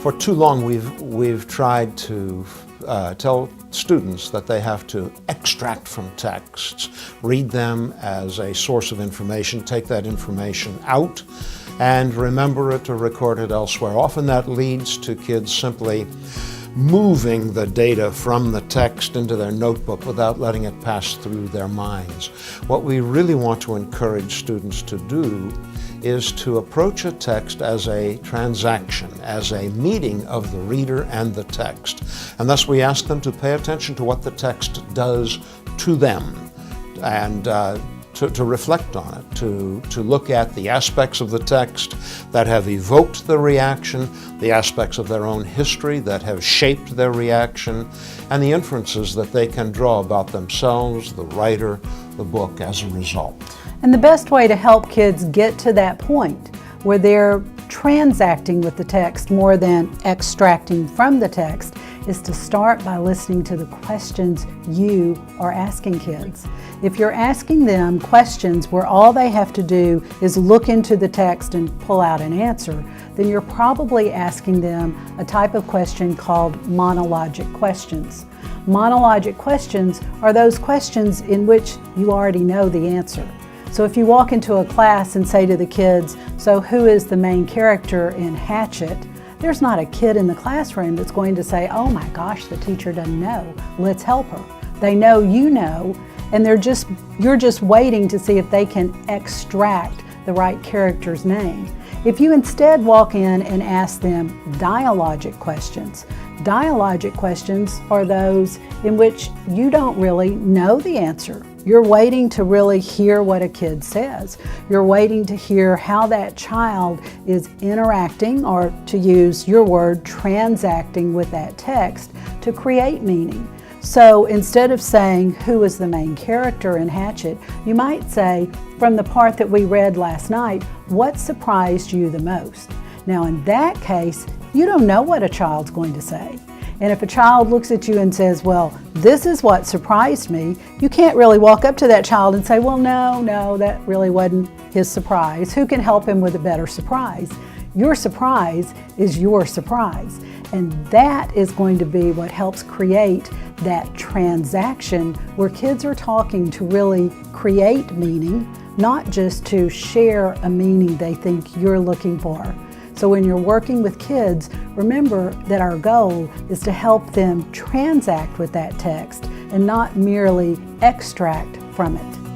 For too long, we've tried to tell students that they have to extract from texts, read them as a source of information, take that information out, and remember it or record it elsewhere. Often that leads to kids simply moving the data from the text into their notebook without letting it pass through their minds. What we really want to encourage students to do is to approach a text as a transaction, as a meeting of the reader and the text. And thus we ask them to pay attention to what the text does to them and to reflect on it, to look at the aspects of the text that have evoked the reaction, the aspects of their own history that have shaped their reaction, and the inferences that they can draw about themselves, the writer, the book as a result. And the best way to help kids get to that point where they're transacting with the text more than extracting from the text is to start by listening to the questions you are asking kids. If you're asking them questions where all they have to do is look into the text and pull out an answer, then you're probably asking them a type of question called monologic questions. Monologic questions are those questions in which you already know the answer. So if you walk into a class and say to the kids, "So who is the main character in Hatchet?" there's not a kid in the classroom that's going to say, "Oh my gosh, the teacher doesn't know, let's help her." They know you know, and you're just waiting to see if they can extract the right character's name. If you instead walk in and ask them dialogic questions are those in which you don't really know the answer. You're waiting to really hear what a kid says. You're waiting to hear how that child is interacting, or to use your word, transacting with that text to create meaning. So instead of saying, "Who is the main character in Hatchet?" you might say, "From the part that we read last night, what surprised you the most?" Now in that case, you don't know what a child's going to say. And if a child looks at you and says, "Well, this is what surprised me," you can't really walk up to that child and say, "Well, no, that really wasn't his surprise. Who can help him with a better surprise?" Your surprise is your surprise. And that is going to be what helps create that transaction where kids are talking to really create meaning, not just to share a meaning they think you're looking for. So when you're working with kids, remember that our goal is to help them transact with that text and not merely extract from it.